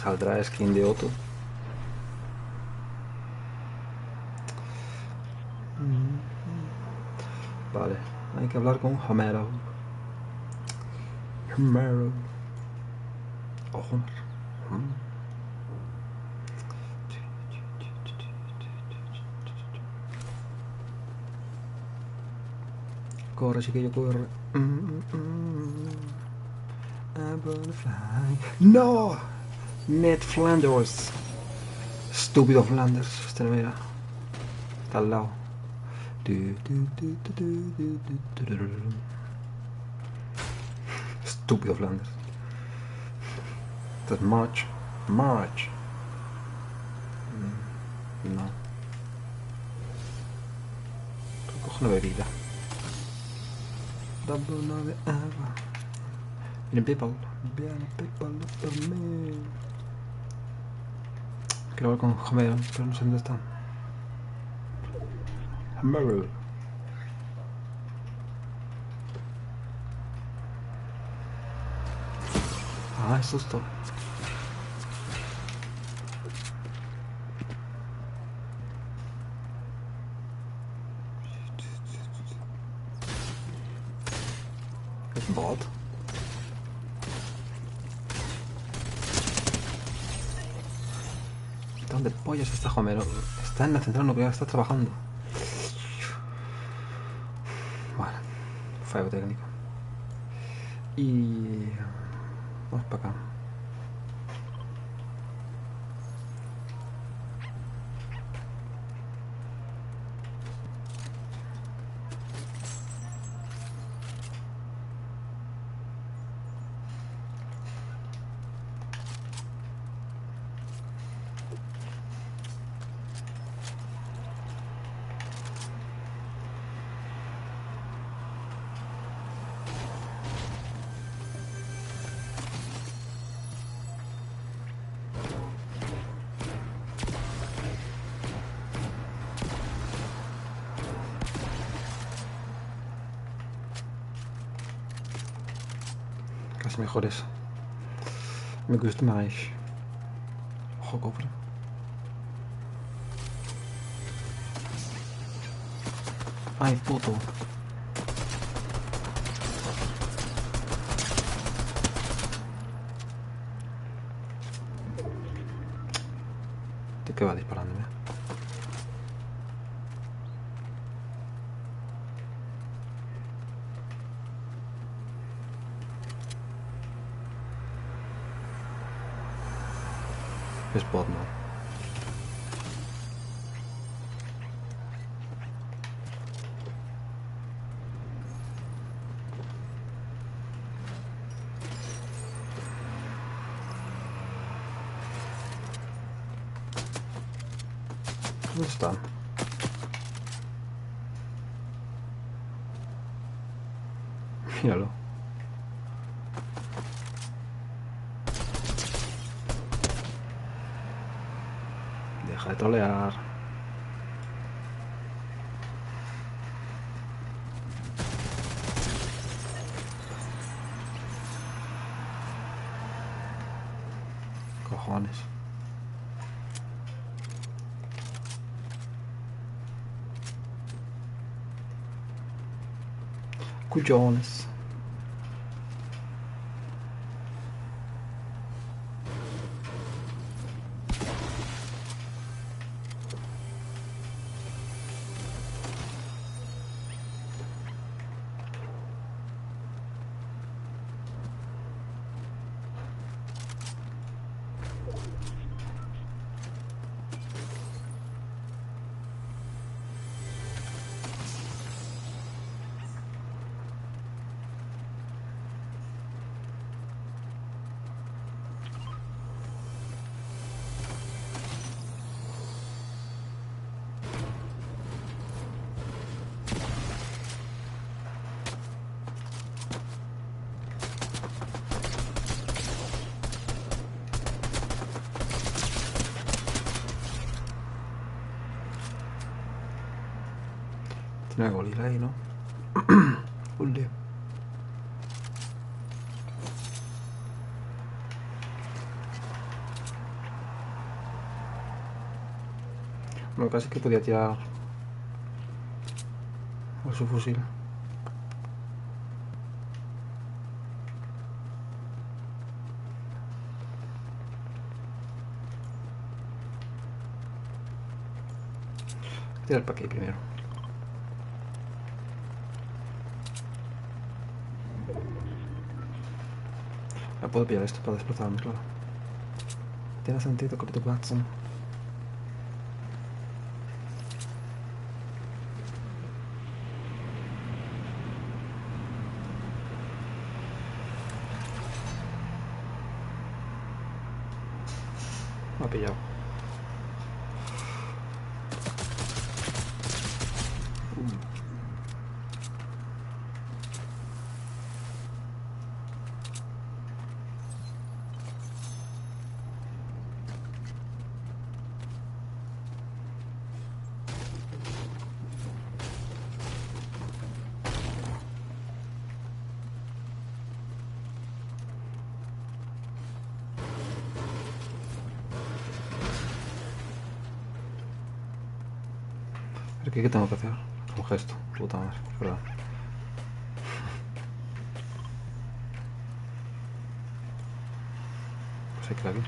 Saldrá skin de Otto. Vale, hay que hablar con Homero. Homero. O Homer. Corre, chiquillo, corre. I'm gonna fly. ¡No! Ned Flanders. Estúpido Flanders. Este no mira. Está al lado. Estúpido Flanders. Esto es March. March. No. Cojo una bebida. Dame una de agua. Vienen people. Vienen people por mí. Quiero hablar con Homero, pero no sé dónde están. Homero. Ah, es susto. Es bot. ¿Dónde pollas está Homero? Está en la central nuclear, está trabajando. Vale, fallo técnico. Y... vamos para acá. Casi mejor eso. Me gusta más. Ojo, cofre. Ay, puto. ¿De qué va disparándome? Es bot, ¿no? ¿Dónde están? Míralo. Deja de trolear. Cojones. Cuyones. Tiene gorila ahí, ¿no? Un lío. Bueno, casi que podía tirar por su fusil. Voy a tirar para aquí primero. Ya puedo pillar esto para desplazarme, claro. Tiene sentido, Capitán Watson. Me ha pillado. ¿Pero qué tengo que hacer? Un gesto, puta madre, perdón. Pues hay que ir aquí.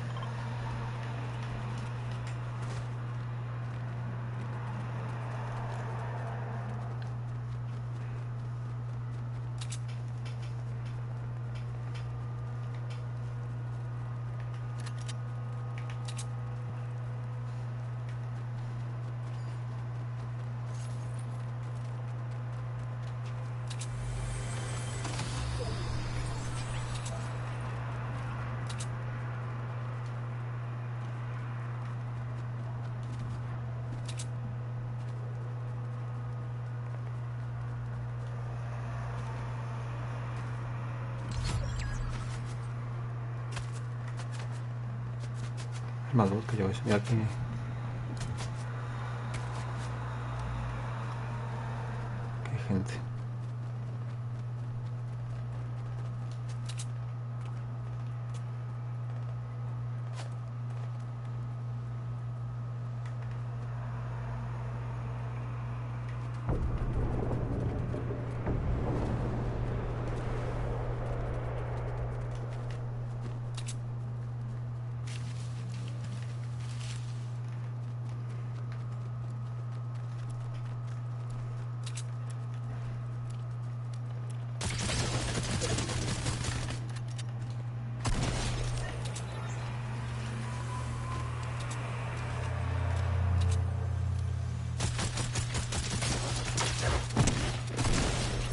Es más luz que yo, mira aquí. Que hay gente.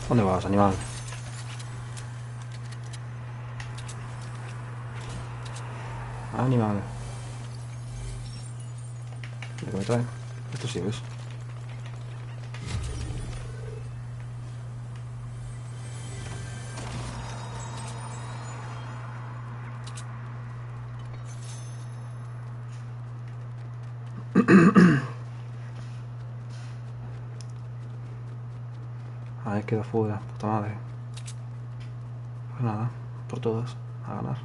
¿Dónde vas, animal? Animal. ¿Qué me trae? Esto sí ves. Ahí queda fuera, puta madre. Pues nada, por todas, a ganar.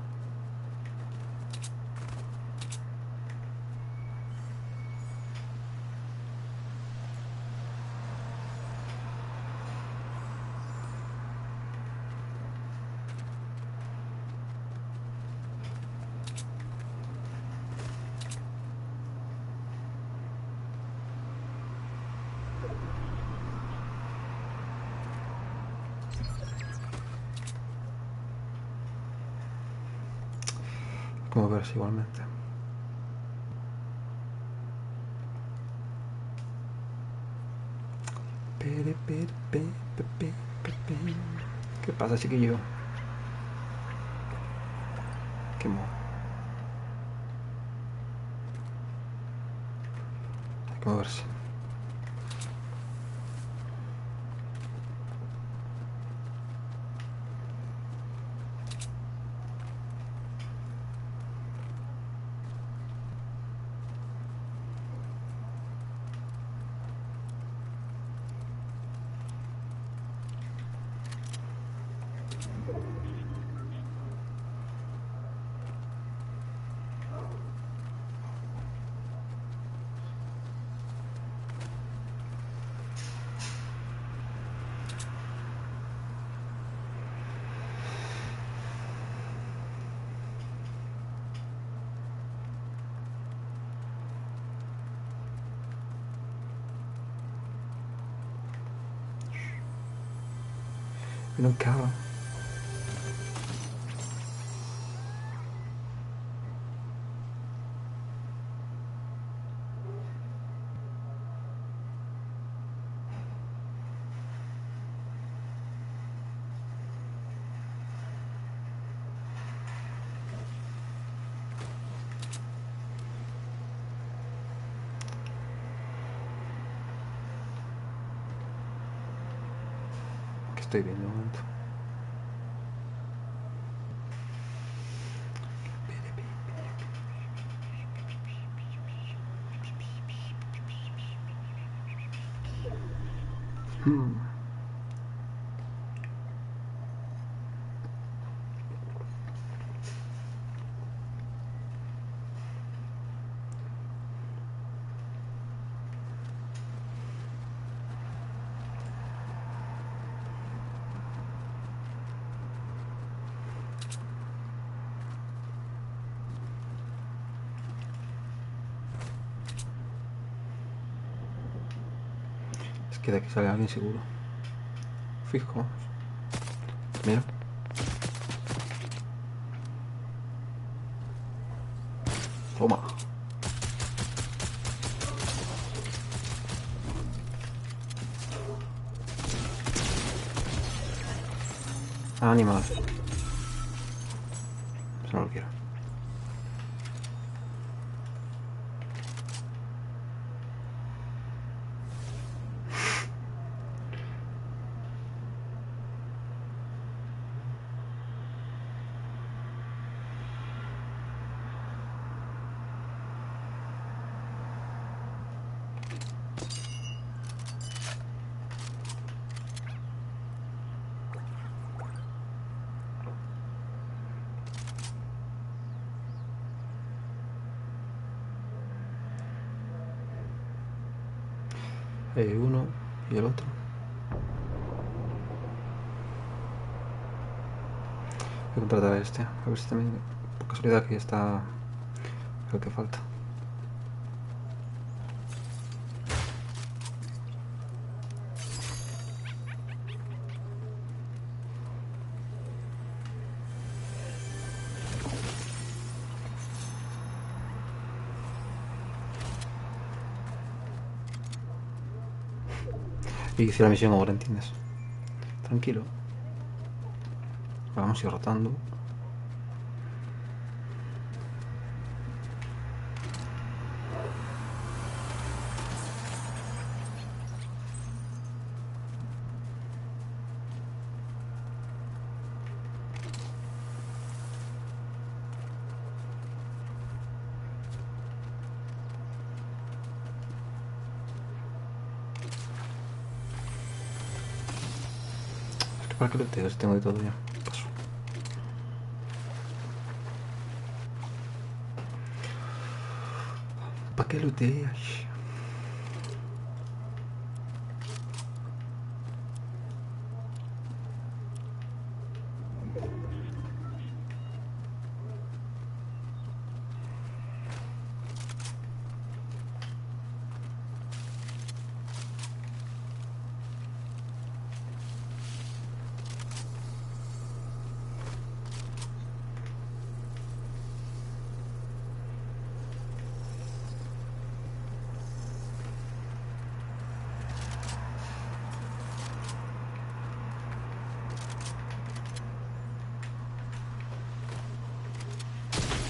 Como ves igualmente. ¿Qué pasa, chiquillo? Qué mo. Hay que moverse. We don't care. ¿Qué estoy viendo un momento? Es que de aquí sale alguien seguro. Fijo. Mira. Toma. Animal. Eso no lo quiero. Uno y el otro. Voy a contratar a este. A ver si también, por casualidad, aquí está lo que falta. Y hice la misión ahora, ¿entiendes? Tranquilo. Vamos a ir rotando. Es que para qué lo tengo, si tengo de todo ya. Paso. ¿Para qué lo teas?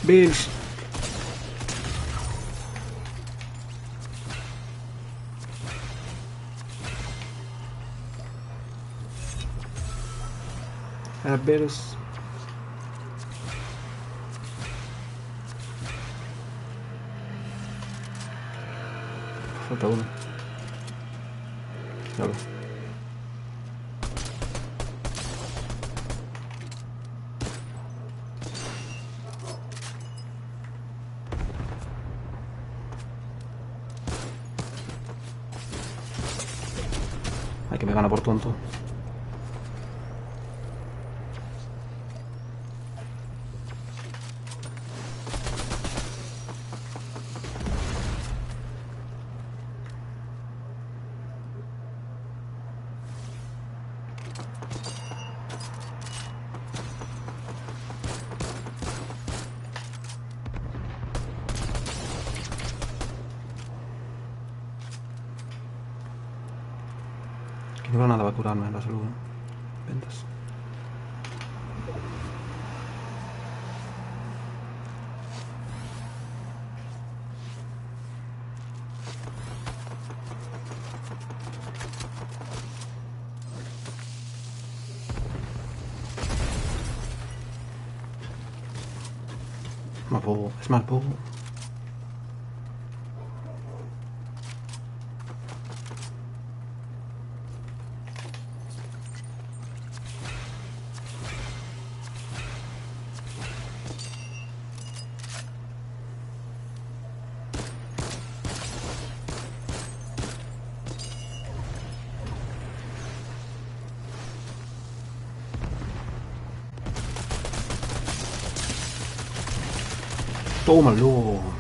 Bills. Arberos. Falta uno. Claro. Ay, que me gana por tonto. No creo nada va a curarme la salud. Ventas. Mapo, es Mapo. Tómalo.